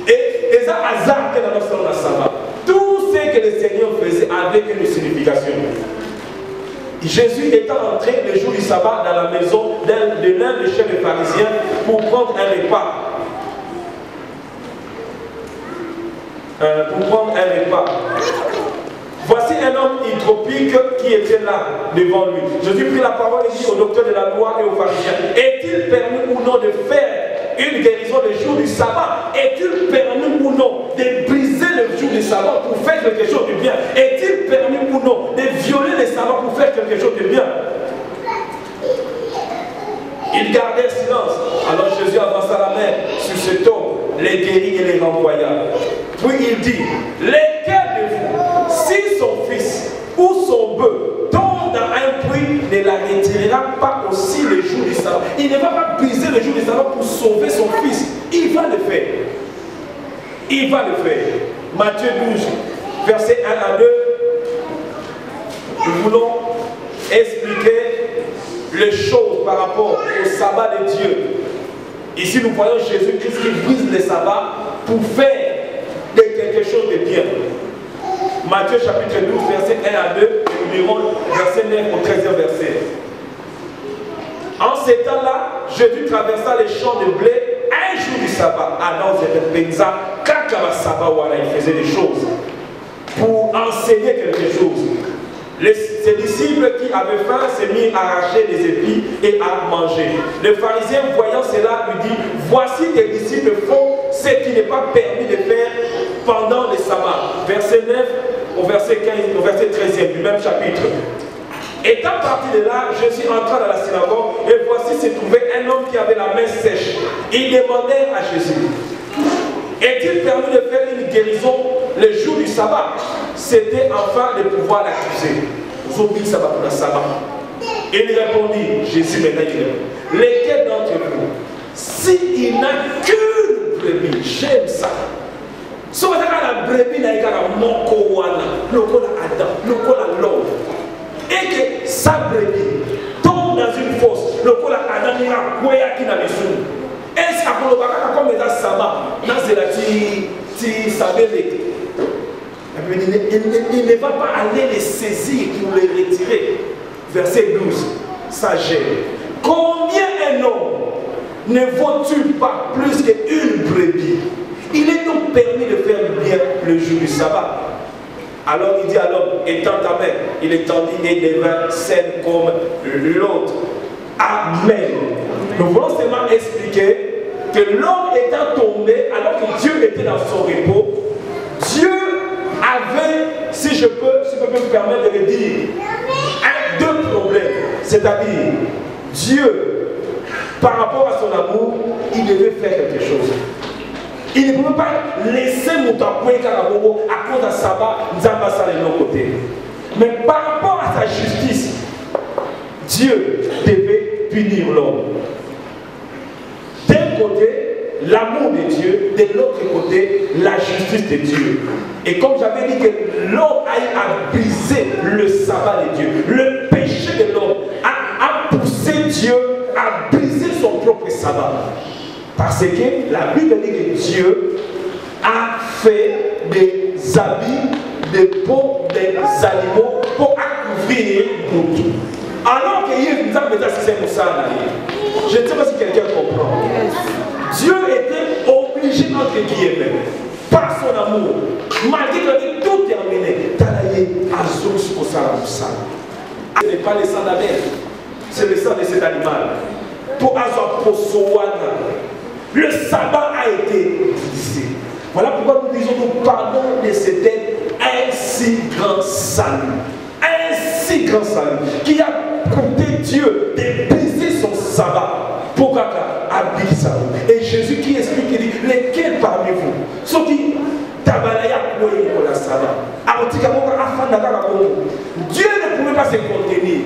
Et ça, hasard que dans le sabbat. Tout ce que le Seigneur faisait avec une signification. Jésus étant entré le jour du sabbat dans la maison de l'un des chefs des pharisiens pour prendre un repas. Voici un homme hydropique qui était là devant lui. Jésus prit la parole et dit au docteur de la loi et aux pharisiens, est-il permis ou non de faire une guérison le jour du sabbat? Est-il permis ou non de briser le jour du sabbat pour faire quelque chose de bien? Est-il permis ou non de violer le sabbat pour faire quelque chose de bien? Il gardait silence. Alors Jésus avança la main sur cet homme, les guérit et les renvoya. Puis il dit, lesquels de vous, si son fils ou son bœuf tombe dans un puits, ne la retirera pas aussi le jour du sabbat? Il ne va pas briser le jour du sabbat pour sauver son fils. Il va le faire. Il va le faire. Matthieu 12, versets 1 à 2. Nous voulons expliquer les choses par rapport au sabbat de Dieu. Ici, nous voyons Jésus-Christ qui brise le sabbat pour faire quelque chose de bien. Matthieu chapitre 12, verset 1 à 2, nous lirons verset 9 au 13e verset. En ces temps-là, Jésus traversa les champs de blé un jour du sabbat. Alors, il faisait des choses pour enseigner quelque chose. Ses disciples qui avaient faim se mirent à arracher des épis et à manger. Le pharisien, voyant cela, lui dit, voici tes disciples font ce qui n'est pas permis de faire pendant le sabbat. Verset 9 au verset 15, au verset 13e du même chapitre. Étant parti de là, Jésus entra dans la synagogue et voici se trouvait un homme qui avait la main sèche. Il demandait à Jésus, est-il permis de faire une guérison le jour du sabbat? C'était enfin de pouvoir l'accuser. Vous oubliez le sabbat pour le sabbat. Et il répondit, Jésus maintenant il répond, lesquels d'entre vous, s'il n'a qu'une brebis, j'aime ça. Si vous avez la brebis, il y a un moko wana, le kola Adam, le kola l'homme. Et que sa brebis tombe dans une fosse, le kola Adam, il y a un koya qui n'a pas besoin. Est-ce que comme les sabbat, il ne va pas aller les saisir pour les retirer. Verset 12, ça gêne. Combien un homme ne vaut-il pas plus qu'une brebis? Il est donc permis de faire le bien le jour du sabbat. Alors il dit à l'homme, étends ta main. Il étendit et devint saine comme l'autre. Amen. Nous voulons seulement expliquer que l'homme étant tombé, alors que Dieu était dans son repos, Dieu avait, si je peux me permettre de le dire, deux problèmes. C'est-à-dire, Dieu, par rapport à son amour, il devait faire quelque chose. Il ne pouvait pas laisser Moutapoué Karabobo à cause d'un sabbat, Nzambasa de l'autre côté. Mais par rapport à sa justice, Dieu devait punir l'homme. D'un côté, l'amour de Dieu, de l'autre côté, la justice de Dieu. Et comme j'avais dit que l'homme a briser le sabbat de Dieu, le péché de l'homme a poussé propre sabbat. Parce que la Bible dit que Dieu a fait des habits, des peaux, des animaux pour accouvrir nous tout. Alors que c'est pour ça. Je ne sais pas si quelqu'un comprend. Dieu était obligé, entre guillemets, par son amour, malgré que tout terminé, ce n'est pas le sang d'Abel, c'est le sang de cet animal. Le sabbat a été brisé. Voilà pourquoi nous disons nous pardon de cette aide un si grand salut. Un si grand salut qui a coûté Dieu de briser son sabbat pour habiller ça. Et Jésus qui explique, il dit, lesquels parmi vous, ceux qui tabalaya pour la sabbat, Dieu ne pouvait pas se contenir.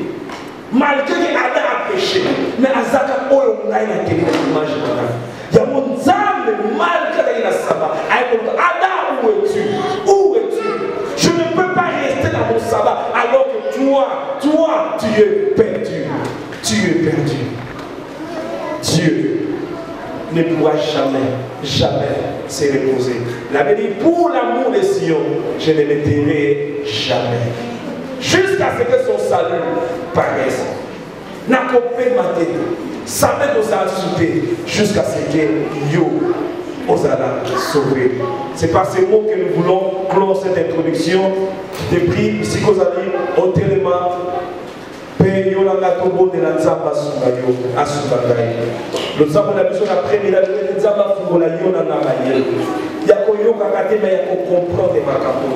Malgré qu'Adam a péché, mais Azaka Oyonaï n'a qu'une image. Il y a mon âme malgré la sabbat. Adam, où es-tu? Où es-tu? Je ne peux pas rester dans mon sabbat alors que toi, tu es perdu. Tu es perdu. Dieu ne pourra jamais se reposer. La Bible dit, pour l'amour de Sion, je ne m'éteindrai jamais. Jusqu'à ce que son salut paraisse. N'a pas maté. Ça va nous ajouter jusqu'à ce que Yo osala sauver. C'est par ces mots que nous voulons clore cette introduction. Je te prie, si vous allez au téléma, Peyo la gatobo de la Zamba Sumayo, Asubangaï. Nous avons la besoin d'après, mais la Zamba Fugolayo na Namaye. Yakoyo kakate mais yako comprendre makapo.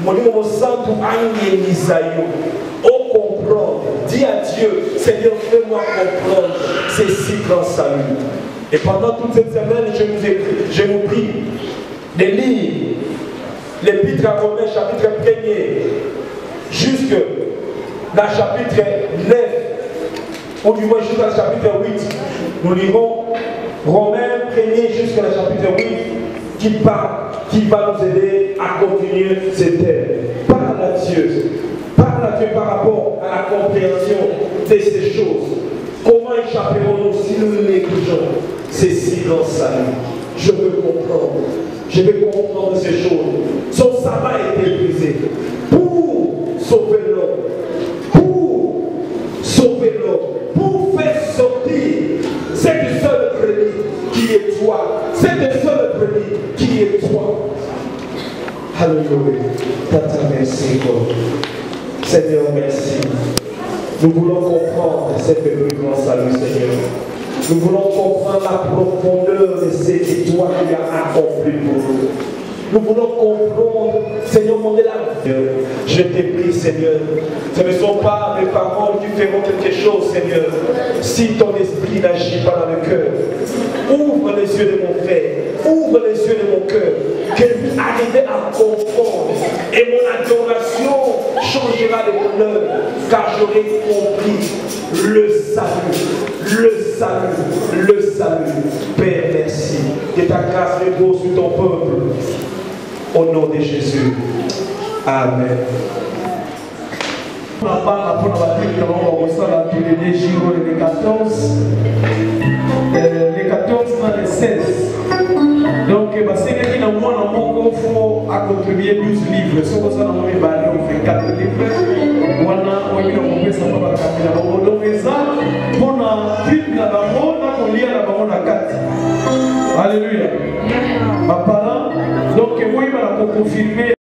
Mon nom santo angenisayo. Oh comprendre. Dis à Dieu, Seigneur, fais-moi comprendre ces si grands saluts. Et pendant toute cette semaine, je vous prie de lire l'Épître à Romains, chapitre 1er, jusque dans le chapitre 9, ou du moins jusqu'à le chapitre 8. Nous lirons Romains 1er jusqu'à le chapitre 8. Qui va nous aider à continuer ces thèmes. Parle à Dieu par rapport à la compréhension de ces choses. Comment échapperons-nous si nous négligeons ces si grands saluts? Je veux comprendre ces choses. Son sabbat a été brisé pour sauver l'homme, pour faire sortir cette seule brebis qui est toi, cette seule brebis qui est toi. Alléluia. Tata, merci, Seigneur, merci. Nous voulons comprendre cette plus grand salut, Seigneur. Nous voulons comprendre la profondeur de ce que toi tu as accompli pour nous. Nous voulons comprendre, Seigneur, mon Dieu, je te prie, Seigneur, ce ne sont pas mes paroles qui feront quelque chose, Seigneur, si ton esprit n'agit pas dans le cœur. Ouvre les yeux de mon frère, ouvre les yeux de mon cœur, que je puisse arriver à comprendre, et mon adoration changera de bonheur, car j'aurai compris le salut. Père, merci. Que ta grâce repose sur ton peuple. Au nom de Jésus. Amen. Les 14, les 16. Donc, c'est qu'il y a faut à contribuer 12 livres. Si vous avez fait 4 livres, on a Alléluia. Donc, moi, il va confirmer.